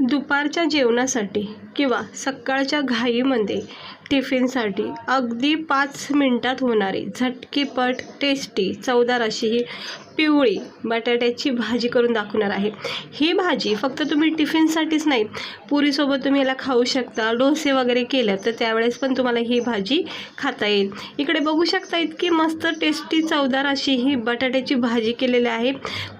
दुपारच्या जेवणासाठी किंवा सकाळच्या घाईमध्ये टिफिनसाठी अगदी 5 मिनिटात होणारी झटकीपट टेस्टी चवदार अशी ही पिवळी बटाट्याची भाजी करून दाखवणार आहे। ही भाजी फक्त तुम्ही टिफिनसाठीच नाही, पुरीसोबत तुम्ही याला खाऊ शकता। डोसे वगैरे केले तर त्यावेळेस पण तुम्हाला ही भाजी खाता येईल। इकडे बघू शकता इतकी मस्त टेस्टी चवदार अशी ही बटाट्याची भाजी केलेली आहे।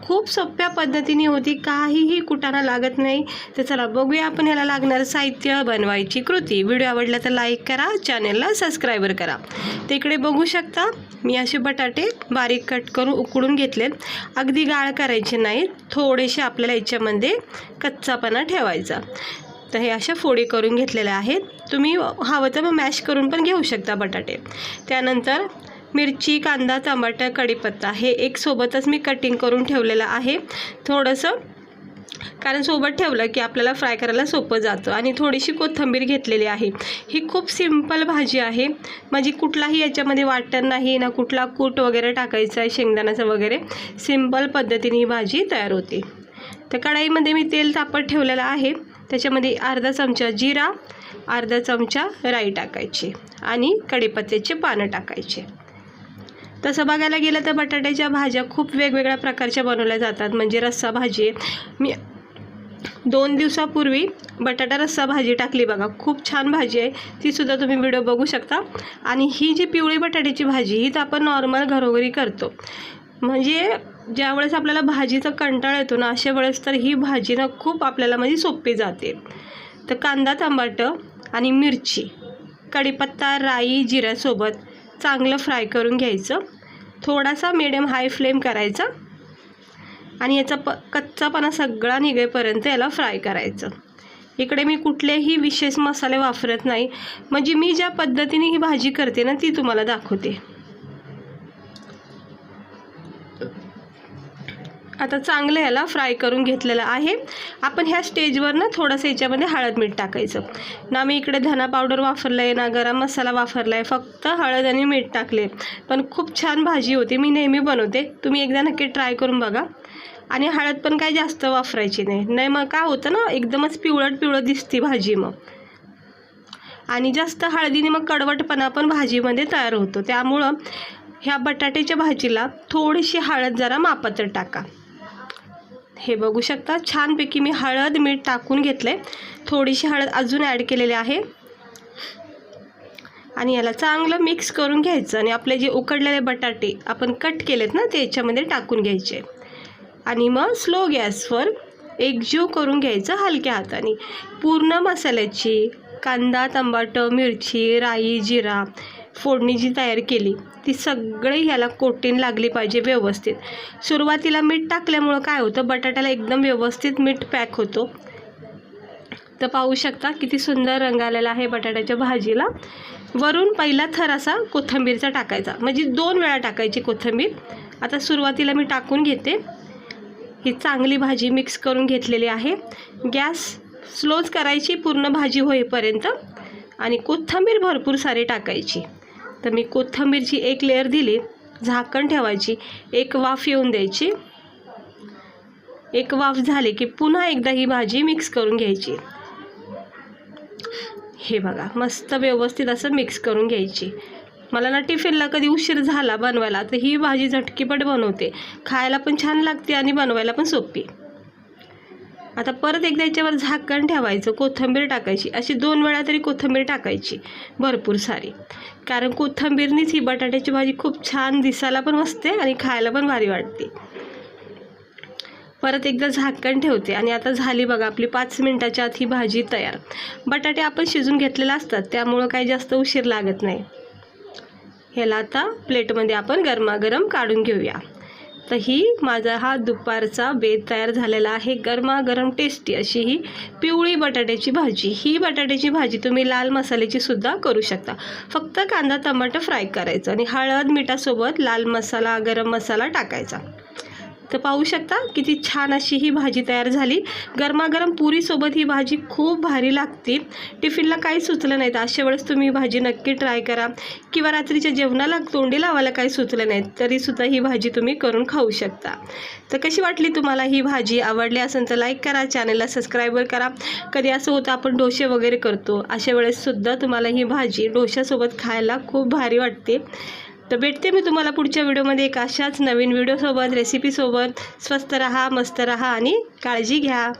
खूप सोप्या पद्धतीने होती, काहीही कुटाणा लागत नाही। तर चला बघूया आपण याला लागणारं साहित्य, बनवायची कृती। व्हिडिओ आवडला तर लाईक करा, चॅनलला सबस्क्राईब करा। तर इकडे बघू शकता मी असे बटाटे बारीक कट करून उकडून घेतले। अगदी गाळ करायचे नाहीत, थोडेसे आपल्याला याच्यामध्ये कच्चापणा ठेवायचा। तर हे अशा फोडी करून घेतलेल्या आहेत। तुम्ही हवं तर मॅश करून पण घेऊ शकता बटाटे। त्यानंतर मिरची, कांदा, टमाटर, कढीपत्ता हे एक सोबतच मी कटिंग करून ठेवलेलं आहे थोडंसं, कारण सोबत ठेवलं की आपल्याला फ्राय करायला सोपं जातं। आणि थोडीशी कोथिंबीर घेतलेली आहे। ही खूप सिंपल भाजी आहे, म्हणजे कुठलाही याच्यामध्ये वाटण नाही ना, कुठला कूट वगैरे टाकायचा आहे शेंगदाण्याचं वगैरे, सिंपल पद्धतीने ही भाजी तयार होते। तर कढईमध्ये मी तेल तापत ठेवलेलं आहे, त्याच्यामध्ये अर्धा चमचा जिरा, अर्धा चमचा राई टाकायची आणि कढीपत्त्याचे पानं टाकायचे। तसं बघायला गेलं तर बटाट्याच्या भाज्या खूप वेगवेगळ्या प्रकारच्या बनवल्या जातात। म्हणजे रस्सा भाजी, मी 2 दिवसापूर्वी बटाटा रस्सा भाजी टाकली बघा, खूप छान भाजी आहे, तीसुद्धा तुम्ही व्हिडिओ बघू शकता। आणि ही जी पिवळी बटाट्याची भाजी ही तर आपण नॉर्मल घरोघरी करतो, म्हणजे ज्यावेळेस आपल्याला भाजीचा कंटाळा येतो ना, अशा वेळेस तर ही भाजी ना खूप आपल्याला म्हणजे सोपी जाते। तर कांदा, टमाटर आणि मिरची, कढीपत्ता, राई, जिऱ्यासोबत चांगलं फ्राय करून घ्यायचं। थोडासा मीडियम हाय फ्लेम करायचा आणि याचा कच्चापणा सगळा निघेपर्यंत याला फ्राय करायचं। इकडे मी कुठलेही विशेष मसाले वापरत नाही, म्हणजे मी ज्या पद्धतीने ही भाजी करते ना ती तुम्हाला दाखवते। आता चांगलं याला फ्राय करून घेतलेलं आहे। आपण ह्या स्टेजवर ना थोडंसं याच्यामध्ये हळद मीठ टाकायचं ना। मी इकडे धना पावडर वापरलं आहे ना, गरम मसाला वापरला आहे, फक्त हळद आणि मीठ टाकले, पण खूप छान भाजी होती। मी नेहमी बनवते, तुम्ही एकदा नक्की ट्राय करून बघा। आणि हळद पण काही जास्त वापरायची नाही, मग काय होतं ना एकदमच पिवळट दिसते भाजी मग, आणि जास्त हळदीने मग कडवटपणा पण भाजीमध्ये तयार होतो। त्यामुळं ह्या बटाट्याच्या भाजीला थोडीशी हळद जरा मापात टाका। हे बघू शकता छानपैकी मी हळद मीठ टाकून घेतले, थोडीशी हळद अजून ॲड केलेली आहे आणि याला चांगलं मिक्स करून घ्यायचं। आणि आपले जे उकडलेले बटाटे आपण कट केलेत ना ते याच्यामध्ये टाकून घ्यायचे आणि मग स्लो गॅसवर एकजीव करून घ्यायचं हलक्या हाताने। पूर्ण मसाल्याची कांदा, टमाटर, मिरची, राई, जिरा फोडणी जी तयार केली ती सगळी ह्याला कोटिंग लागली पाहिजे व्यवस्थित। सुरुवातीला मीठ टाकल्यामुळं काय होतं, बटाट्याला एकदम व्यवस्थित मीठ पॅक होतो। तर पाहू शकता किती सुंदर रंग आलेला आहे बटाट्याच्या भाजीला। वरून पहिला थर असा कोथिंबीरचा टाकायचा, म्हणजे 2 वेळा टाकायची कोथिंबीर। आता सुरुवातीला मी टाकून घेते। ही चांगली भाजी मिक्स करून घेतलेली आहे। गॅस स्लोच करायची पूर्ण भाजी होईपर्यंत आणि कोथिंबीर भरपूर सारी टाकायची। तर मी कोथिंबीरची एक लेयर दिली, झाकण ठेवायची, एक वाफ येऊन द्यायची। एक वाफ झाली की पुन्हा एकदा ही भाजी मिक्स करून घ्यायची। हे बघा मस्त व्यवस्थित असं मिक्स करून घ्यायची। मला ना टिफिनला कधी उशीर झाला बनवायला तर ही भाजी झटकीपट बनवते, खायला पण छान लागते आणि बनवायला पण सोपी। आता परत एकदा याच्यावर झाकण ठेवायचं, कोथिंबीर टाकायची, अशी 2 वेळा तरी कोथिंबीर टाकायची भरपूर सारी, कारण कोथिंबीरनीच ही बटाट्याची भाजी खूप छान दिसायला पण असते आणि खायला पण भारी वाटते। परत एकदा झाकण ठेवते आणि आता झाली बघा आपली 5 मिनिटाच्या आत ही भाजी तयार। बटाटे आपण शिजून घेतलेले असतात त्यामुळं काही जास्त उशीर लागत नाही। ह्याला आता प्लेटमध्ये आपण गरमागरम काढून घेऊया। तर ही माझा हा दुपारचा बेत तयार झालेला आहे, गरमागरम टेस्टी अशी ही पिवळी बटाट्याची भाजी। ही बटाट्याची भाजी तुम्ही लाल मसाल्याची सुद्धा करू शकता, फक्त कांदा टमाटर फ्राय करायचं आणि हळद मिठासोबत लाल मसाला, गरम मसाला टाकायचा। तर पाहू शकता किती छान अशी ही भाजी तयार झाली. गरमागरम पुरीसोबत ही भाजी खूप भारी लागते. टिफिनला काही सुचलं नाही तर अशा वेळेस तुम्ही भाजी नक्की ट्राय करा. किंवा रात्रीच्या जेवणाला तोंडी लावायला काही सुचलं नाही तरीसुद्धा ही भाजी तुम्ही करून खाऊ शकता. तर कशी वाटली तुम्हाला ही भाजी? आवडली असेल तर लाईक करा, चॅनलला सबस्क्राईब करा. कधी असं होतं आपण डोसे वगैरे करतो, अशा वेळेससुद्धा तुम्हाला ही भाजी डोशासोबत खायला खूप भारी वाटते. तर भेटते मी तुम्हाला पुढच्या व्हिडिओमध्ये एक अशाच नवीन व्हिडिओसोबत, रेसिपीसोबत. स्वस्त रहा, मस्त रहा आणि काळजी घ्या.